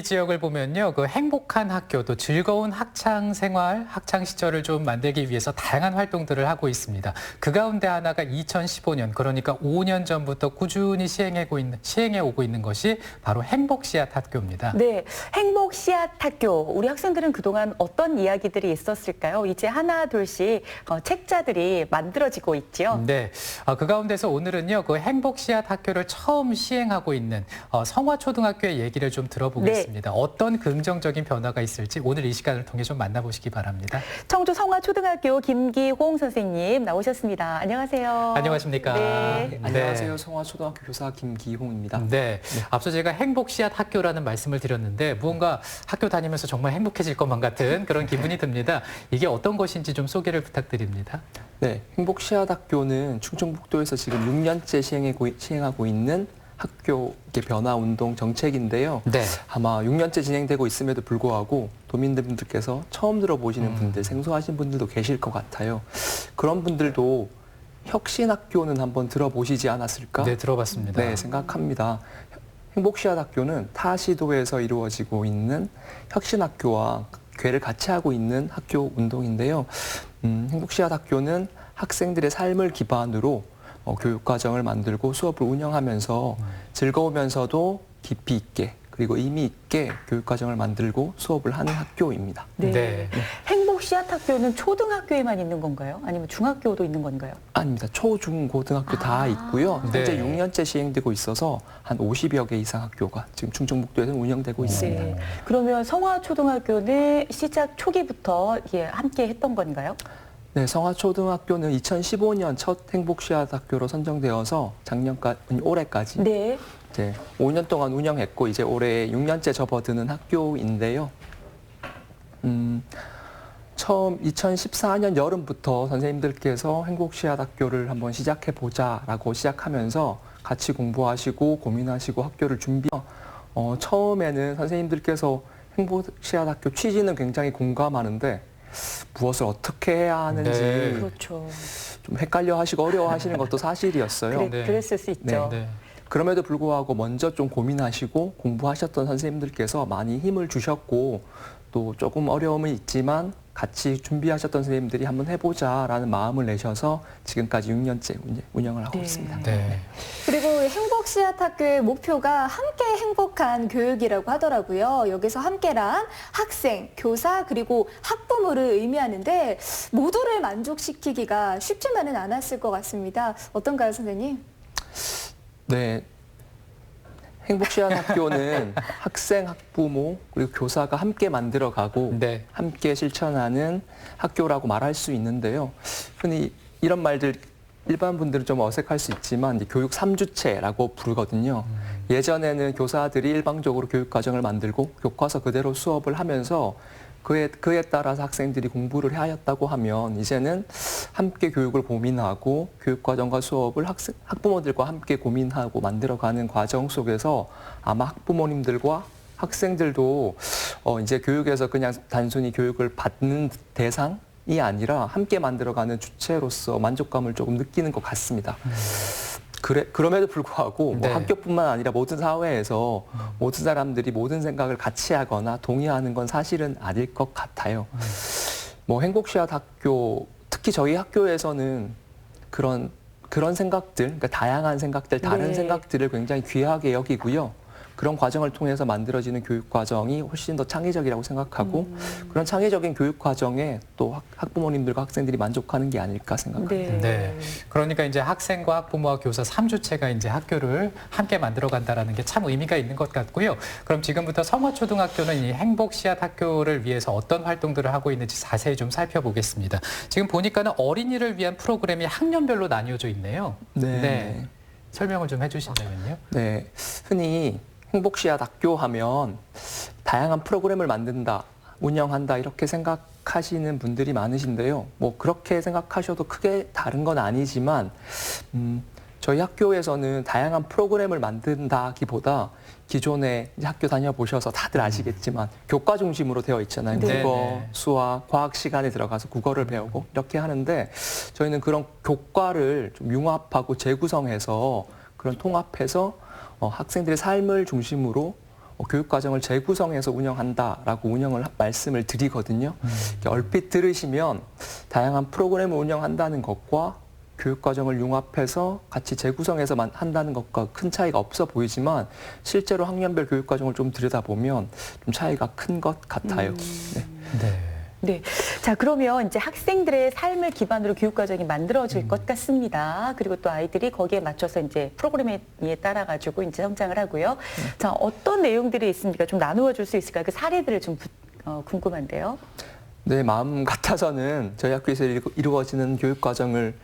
지역을 보면요, 그 행복한 학교 또 즐거운 학창 생활, 학창 시절을 좀 만들기 위해서 다양한 활동들을 하고 있습니다. 그 가운데 하나가 2015년, 그러니까 5년 전부터 꾸준히 시행해 오고 있는 것이 바로 행복씨앗 학교입니다. 네, 행복씨앗 학교. 우리 학생들은 그동안 어떤 이야기들이 있었을까요? 이제 하나 둘씩 책자들이 만들어지고 있죠. 네, 그 가운데서 오늘은요, 그 행복씨앗 학교를 처음 시행하고 있는 성화초등학교의 얘기를 좀 들어보겠습니다. 네. 어떤 긍정적인 변화가 있을지 오늘 이 시간을 통해 좀 만나보시기 바랍니다. 청주 성화초등학교 김기홍 선생님 나오셨습니다. 안녕하세요. 안녕하십니까? 네. 안녕하세요. 성화초등학교 교사 김기홍입니다. 네. 앞서 제가 행복씨앗 학교라는 말씀을 드렸는데 무언가 학교 다니면서 정말 행복해질 것만 같은 그런 기분이 듭니다. 이게 어떤 것인지 좀 소개를 부탁드립니다. 네, 행복씨앗 학교는 충청북도에서 지금 6년째 시행하고 있는 학교 변화 운동 정책인데요. 네. 아마 6년째 진행되고 있음에도 불구하고 도민분들께서 처음 들어보시는 분들, 생소하신 분들도 계실 것 같아요. 그런 분들도 혁신학교는 한번 들어보시지 않았을까? 네, 들어봤습니다. 네, 생각합니다. 행복씨앗 학교는 타 시도에서 이루어지고 있는 혁신학교와 궤를 같이 하고 있는 학교 운동인데요. 행복씨앗 학교는 학생들의 삶을 기반으로 교육과정을 만들고 수업을 운영하면서 즐거우면서도 깊이 있게 그리고 의미 있게 교육과정을 만들고 수업을 하는 학교입니다. 네. 네. 행복씨앗 학교는 초등학교에만 있는 건가요? 아니면 중학교도 있는 건가요? 아닙니다. 초, 중, 고등학교 다 있고요. 현재 6년째 시행되고 있어서 한 50여 개 이상 학교가 지금 충청북도에서 운영되고 있습니다. 네. 그러면 성화초등학교는 시작 초기부터 함께 했던 건가요? 네, 성화초등학교는 2015년 첫 행복씨앗 학교로 선정되어서 올해까지 네. 이제 5년 동안 운영했고 이제 올해 6년째 접어드는 학교인데요. 처음 2014년 여름부터 선생님들께서 행복씨앗 학교를 한번 시작해보자라고 시작하면서 같이 공부하시고 고민하시고 학교를 처음에는 선생님들께서 행복씨앗 학교 취지는 굉장히 공감하는데 무엇을 어떻게 해야 하는지 그렇죠. 좀 헷갈려 하시고 어려워 하시는 것도 사실이었어요. 그랬을 수 있죠. 네. 그럼에도 불구하고 먼저 좀 고민하시고 공부하셨던 선생님들께서 많이 힘을 주셨고 또 조금 어려움은 있지만 같이 준비하셨던 선생님들이 한번 해보자라는 마음을 내셔서 지금까지 6년째 운영을 하고 있습니다. 네. 그리고 행복씨앗 학교의 목표가 함께 행복한 교육이라고 하더라고요. 여기서 함께란 학생, 교사, 그리고 학부모를 의미하는데 모두를 만족시키기가 쉽지만은 않았을 것 같습니다. 어떤가요, 선생님? 네. 행복씨앗 학교는 학생, 학부모, 그리고 교사가 함께 만들어가고 함께 실천하는 학교라고 말할 수 있는데요. 흔히 이런 말들 일반 분들은 좀 어색할 수 있지만 교육 3주체라고 부르거든요. 예전에는 교사들이 일방적으로 교육과정을 만들고 교과서 그대로 수업을 하면서 그에 따라서 학생들이 공부를 하였다고 하면 이제는 함께 교육을 고민하고 교육과정과 수업을 학부모들과 함께 고민하고 만들어가는 과정 속에서 아마 학부모님들과 학생들도 이제 교육에서 그냥 단순히 교육을 받는 대상이 아니라 함께 만들어가는 주체로서 만족감을 조금 느끼는 것 같습니다. 그럼에도 불구하고 뭐 학교뿐만 아니라 모든 사회에서 모든 사람들이 모든 생각을 같이 하거나 동의하는 건 사실은 아닐 것 같아요. 뭐 행복씨앗 학교, 특히 저희 학교에서는 그런 생각들, 그러니까 다양한 생각들, 다른 생각들을 굉장히 귀하게 여기고요. 그런 과정을 통해서 만들어지는 교육 과정이 훨씬 더 창의적이라고 생각하고 그런 창의적인 교육 과정에 또 학부모님들과 학생들이 만족하는 게 아닐까 생각합니다. 네. 그러니까 이제 학생과 학부모와 교사 3주체가 이제 학교를 함께 만들어 간다라는 게 참 의미가 있는 것 같고요. 그럼 지금부터 성화초등학교는 이 행복씨앗 학교를 위해서 어떤 활동들을 하고 있는지 자세히 좀 살펴보겠습니다. 지금 보니까는 어린이를 위한 프로그램이 학년별로 나뉘어져 있네요. 네. 설명을 좀 해주신다면요. 네. 흔히 행복씨앗 학교 하면 다양한 프로그램을 만든다, 운영한다 이렇게 생각하시는 분들이 많으신데요. 뭐 그렇게 생각하셔도 크게 다른 건 아니지만 저희 학교에서는 다양한 프로그램을 만든다기보다 기존에 이제 학교 다녀보셔서 다들 아시겠지만 교과 중심으로 되어 있잖아요. 국어, 수학, 과학 시간에 들어가서 국어를 배우고 이렇게 하는데 저희는 그런 교과를 좀 융합하고 재구성해서 그런 통합해서 학생들의 삶을 중심으로 교육과정을 재구성해서 운영한다라고 말씀을 드리거든요. 이렇게 얼핏 들으시면 다양한 프로그램을 운영한다는 것과 교육과정을 융합해서 같이 재구성해서 한다는 것과 큰 차이가 없어 보이지만 실제로 학년별 교육과정을 좀 들여다보면 좀 차이가 큰 것 같아요. 네. 네. 네. 자, 그러면 이제 학생들의 삶을 기반으로 교육과정이 만들어질 것 같습니다. 그리고 또 아이들이 거기에 맞춰서 이제 프로그램에 따라가지고 이제 성장을 하고요. 자, 어떤 내용들이 있습니까? 좀 나누어 줄 수 있을까요? 그 사례들을 좀 궁금한데요. 네, 마음 같아서는 저희 학교에서 이루어지는 교육과정을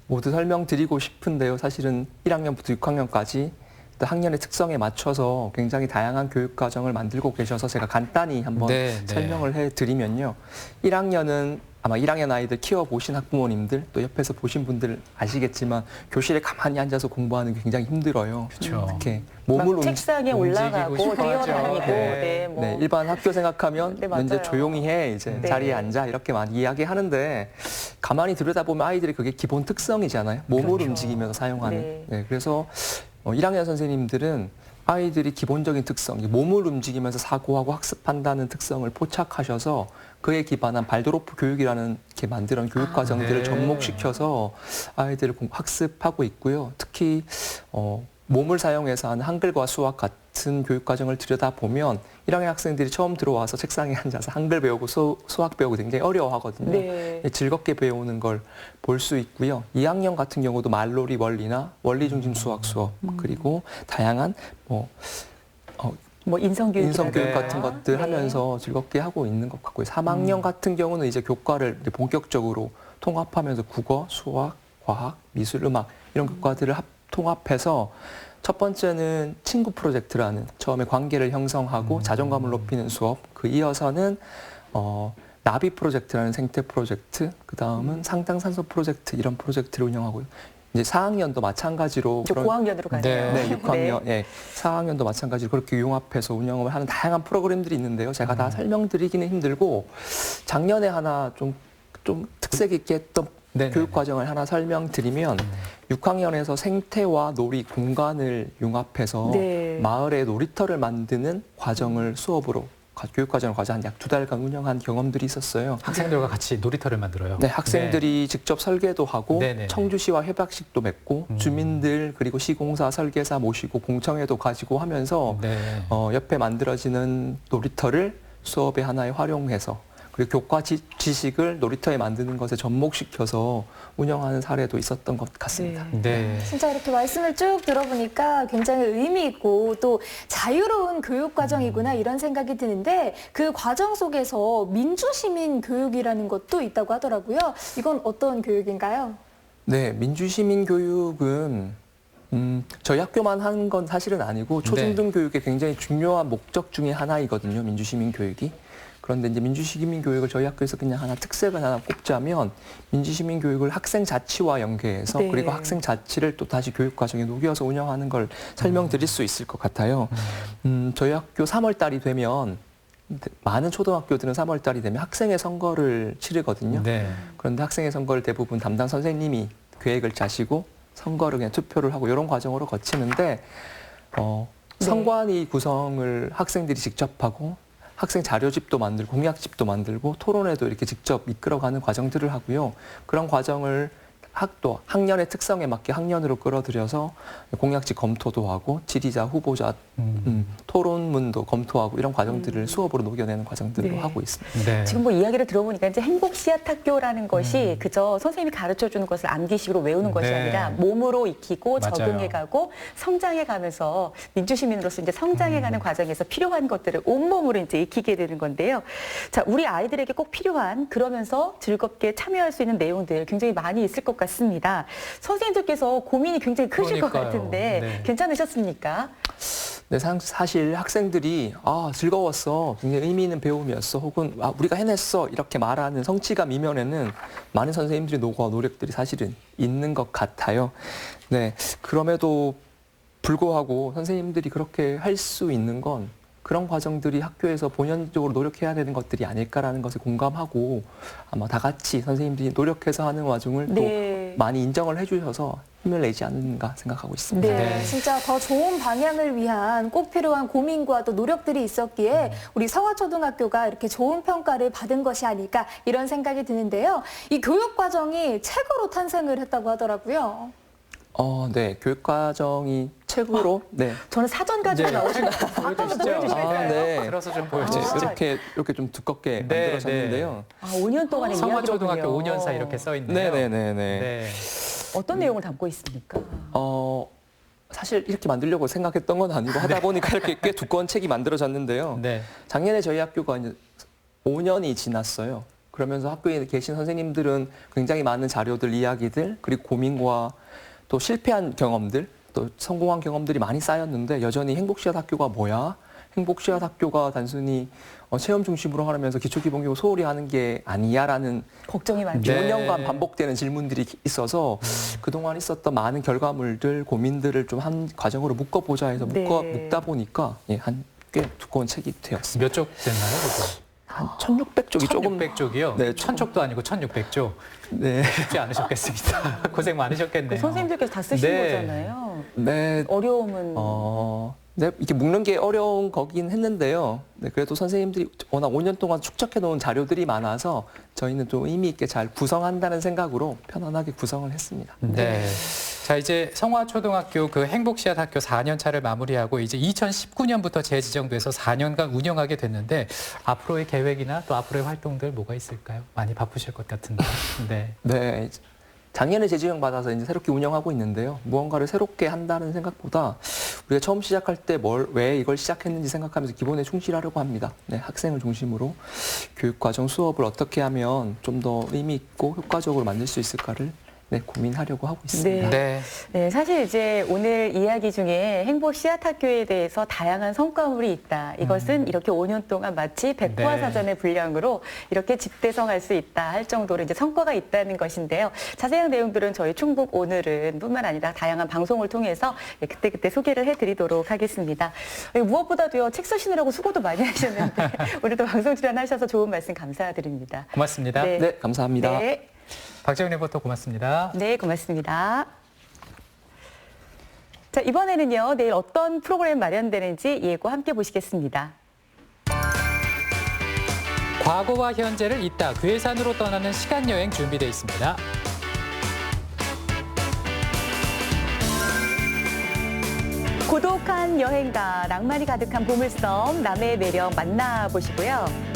모두 설명드리고 싶은데요. 사실은 1학년부터 6학년까지 학년의 특성에 맞춰서 굉장히 다양한 교육과정을 만들고 계셔서 제가 간단히 한번 설명을 해드리면요. 1학년은 아마 1학년 아이들 키워보신 학부모님들 또 옆에서 보신 분들 아시겠지만 교실에 가만히 앉아서 공부하는 게 굉장히 힘들어요. 그렇죠. 이렇게 몸을 책상에 올라가고 뛰어다니고 네, 일반 학교 생각하면 이제 조용히 해 이제 자리에 앉아 이렇게 많이 이야기하는데 가만히 들여다보면 아이들이 그게 기본 특성이잖아요. 몸을 움직이면서 사용하는. 네, 그래서 1학년 선생님들은 아이들이 기본적인 특성, 몸을 움직이면서 사고하고 학습한다는 특성을 포착하셔서 그에 기반한 발도로프 교육이라는 이렇게 만드는 교육 과정들을 접목시켜서 아이들을 학습하고 있고요. 특히 몸을 사용해서 하는 한글과 수학 같은 교육 과정을 들여다보면 1학년 학생들이 처음 들어와서 책상에 앉아서 한글 배우고 수학 배우고 굉장히 어려워하거든요. 네. 즐겁게 배우는 걸 볼 수 있고요. 2학년 같은 경우도 말놀이 원리나 원리 중심 수학 수업 그리고 다양한 인성교육 같은 것들 하면서 즐겁게 하고 있는 것 같고요. 3학년 같은 경우는 이제 교과를 이제 본격적으로 통합하면서 국어, 수학, 과학, 미술, 음악 이런 교과들을 통합해서 첫 번째는 친구 프로젝트라는 처음에 관계를 형성하고 자존감을 높이는 수업, 그 이어서는 나비 프로젝트라는 생태 프로젝트, 그 다음은 상당산소 프로젝트 이런 프로젝트를 운영하고요. 이제 4학년도 마찬가지로 저 고학년으로 가네요. 네, 6학년, 네. 4학년도 마찬가지로 그렇게 융합해서 운영을 하는 다양한 프로그램들이 있는데요. 제가 다 설명드리기는 힘들고 작년에 하나 좀 특색 있게 했던 교육 과정을 하나 설명드리면 6학년에서 생태와 놀이 공간을 융합해서 마을에 놀이터를 만드는 과정을 수업으로 교육과정을 과정 한 약 2달간 운영한 경험들이 있었어요. 학생들과 같이 놀이터를 만들어요. 네, 학생들이 직접 설계도 하고 청주시와 협약식도 맺고 주민들 그리고 시공사 설계사 모시고 공청회도 가지고 하면서 옆에 만들어지는 놀이터를 수업의 하나에 활용해서 그리고 교과 지식을 놀이터에 만드는 것에 접목시켜서 운영하는 사례도 있었던 것 같습니다. 네. 진짜 이렇게 말씀을 쭉 들어보니까 굉장히 의미 있고 또 자유로운 교육 과정이구나 이런 생각이 드는데 그 과정 속에서 민주시민 교육이라는 것도 있다고 하더라고요. 이건 어떤 교육인가요? 네, 민주시민 교육은 저희 학교만 하는 건 사실은 아니고 초중등 교육의 굉장히 중요한 목적 중에 하나이거든요. 민주시민 교육이. 그런데 이제 민주시민 교육을 저희 학교에서 그냥 하나 특색을 하나 꼽자면 민주시민 교육을 학생 자치와 연계해서 그리고 학생 자치를 또 다시 교육 과정에 녹여서 운영하는 걸 설명드릴 수 있을 것 같아요. 저희 학교 3월 달이 되면 많은 초등학교들은 3월 달이 되면 학생회 선거를 치르거든요. 그런데 학생회 선거를 대부분 담당 선생님이 계획을 짜시고 선거를 그냥 투표를 하고 이런 과정으로 거치는데 선관위 구성을 학생들이 직접 하고 학생 자료집도 만들고 공약집도 만들고 토론회도 이렇게 직접 이끌어가는 과정들을 하고요. 그런 과정을 또 학년의 특성에 맞게 학년으로 끌어들여서 공약집 검토도 하고 지리자, 후보자 토론문도 검토하고 이런 과정들을 수업으로 녹여내는 과정들을 하고 있습니다. 지금 뭐 이야기를 들어보니까 이제 행복 씨앗 학교라는 것이 그저 선생님이 가르쳐 주는 것을 암기식으로 외우는 것이 아니라 몸으로 익히고 적응해가고 성장해가면서 민주시민으로서 이제 성장해가는 과정에서 필요한 것들을 온몸으로 이제 익히게 되는 건데요. 자, 우리 아이들에게 꼭 필요한 그러면서 즐겁게 참여할 수 있는 내용들 굉장히 많이 있을 것 같습니다. 선생님들께서 고민이 굉장히 크실 것 같은데 괜찮으셨습니까? 네, 사실 학생들이 즐거웠어, 굉장히 의미 있는 배움이었어, 혹은 우리가 해냈어 이렇게 말하는 성취감 이면에는 많은 선생님들이 노고와 노력들이 사실은 있는 것 같아요. 네, 그럼에도 불구하고 선생님들이 그렇게 할 수 있는 건 그런 과정들이 학교에서 본연적으로 노력해야 되는 것들이 아닐까라는 것을 공감하고 아마 다 같이 선생님들이 노력해서 하는 와중을 또 많이 인정을 해주셔서 힘을 내지 않는가 생각하고 있습니다. 네, 네. 진짜 더 좋은 방향을 위한 꼭 필요한 고민과 또 노력들이 있었기에 우리 성화초등학교가 이렇게 좋은 평가를 받은 것이 아닐까 이런 생각이 드는데요. 이 교육 과정이 책으로 탄생을 했다고 하더라고요. 네, 교육 과정이 책으로 네. 저는 사전 가지고 나오신 거 보여주시죠? 보여주실까요? 네. 들어서 좀 네, 보여주시죠. 이렇게 좀 두껍게 네, 만들어졌는데요. 5년 동안의 성화초등학교 이야기거든요. 5년사 이렇게 써 있네요. 네네네네. 네. 어떤 내용을 담고 있습니까? 사실 이렇게 만들려고 생각했던 건 아니고 하다 보니까 이렇게 꽤 두꺼운 책이 만들어졌는데요. 네. 작년에 저희 학교가 이제 5년이 지났어요. 그러면서 학교에 계신 선생님들은 굉장히 많은 자료들, 이야기들, 그리고 고민과 또 실패한 경험들, 또 성공한 경험들이 많이 쌓였는데 여전히 행복씨앗학교가 뭐야? 행복씨앗학교가 단순히 체험 중심으로 하면서 기초기본교육 소홀히 하는 게 아니야라는 걱정이 많죠. 네. 5년간 반복되는 질문들이 있어서 그동안 있었던 많은 결과물들, 고민들을 좀 한 과정으로 묶어보자 해서 네. 묶다 보니까 한 꽤 두꺼운 책이 되었습니다. 몇 쪽 됐나요? 그거? 한 1600쪽이 조금 1600쪽이요? 네, 1000쪽도 아니고 1600쪽. 네. 쉽지 않으셨겠습니다. 고생 많으셨겠네요. 선생님들께서 다 쓰신 네. 거잖아요. 네. 어려움은 네, 이게 묶는 게 어려운 거긴 했는데요. 네, 그래도 선생님들이 워낙 5년 동안 축적해 놓은 자료들이 많아서 저희는 좀 의미 있게 잘 구성한다는 생각으로 편안하게 구성을 했습니다. 네. 자, 이제 성화초등학교 그 행복씨앗학교 4년 차를 마무리하고 이제 2019년부터 재지정돼서 4년간 운영하게 됐는데 앞으로의 계획이나 또 앞으로의 활동들 뭐가 있을까요? 많이 바쁘실 것 같은데. 네. 네. 작년에 재지정 받아서 이제 새롭게 운영하고 있는데요. 무언가를 새롭게 한다는 생각보다 우리가 처음 시작할 때 왜 이걸 시작했는지 생각하면서 기본에 충실하려고 합니다. 네, 학생을 중심으로 교육과정 수업을 어떻게 하면 좀 더 의미 있고 효과적으로 만들 수 있을까를 고민하려고 하고 있습니다. 네. 네, 사실 이제 오늘 이야기 중에 행복 씨앗학교에 대해서 다양한 성과물이 있다. 이것은 이렇게 5년 동안 마치 백과사전의 분량으로 이렇게 집대성할 수 있다 할 정도로 이제 성과가 있다는 것인데요. 자세한 내용들은 저희 충북 오늘은 뿐만 아니라 다양한 방송을 통해서 그때그때 소개를 해드리도록 하겠습니다. 무엇보다도요, 책 쓰시느라고 수고도 많이 하셨는데 오늘도 방송 출연하셔서 좋은 말씀 감사드립니다. 고맙습니다. 네. 네, 감사합니다. 네. 박재훈 리포터 고맙습니다. 네, 고맙습니다. 자, 이번에는요, 내일 어떤 프로그램 마련되는지 예고 함께 보시겠습니다. 과거와 현재를 잇다 괴산으로 떠나는 시간여행 준비되어 있습니다. 고독한 여행가, 낭만이 가득한 보물섬, 남해의 매력 만나보시고요.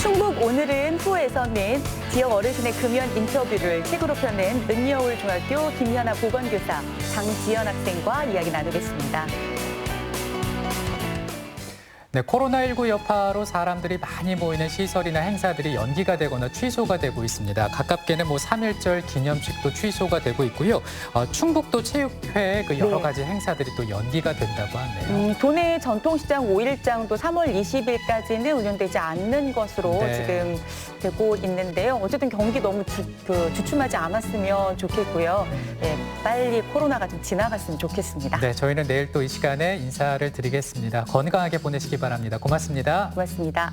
충북 오늘은 후에서는 지역 어르신의 금연 인터뷰를 책으로 펴낸 은여울 중학교 김현아 보건교사, 장지연 학생과 이야기 나누겠습니다. 네, 코로나19 여파로 사람들이 많이 모이는 시설이나 행사들이 연기가 되거나 취소가 되고 있습니다. 가깝게는 3.1절 기념식도 취소가 되고 있고요. 충북도 체육회 그 여러 가지 행사들이 또 연기가 된다고 하네요. 도내 전통시장 5일장도 3월 20일까지는 운영되지 않는 것으로 지금 되고 있는데요. 어쨌든 경기 너무 주춤하지 않았으면 좋겠고요. 네, 빨리 코로나가 좀 지나갔으면 좋겠습니다. 네, 저희는 내일 또 이 시간에 인사를 드리겠습니다. 건강하게 보내시기 바랍니다. 고맙습니다. 고맙습니다.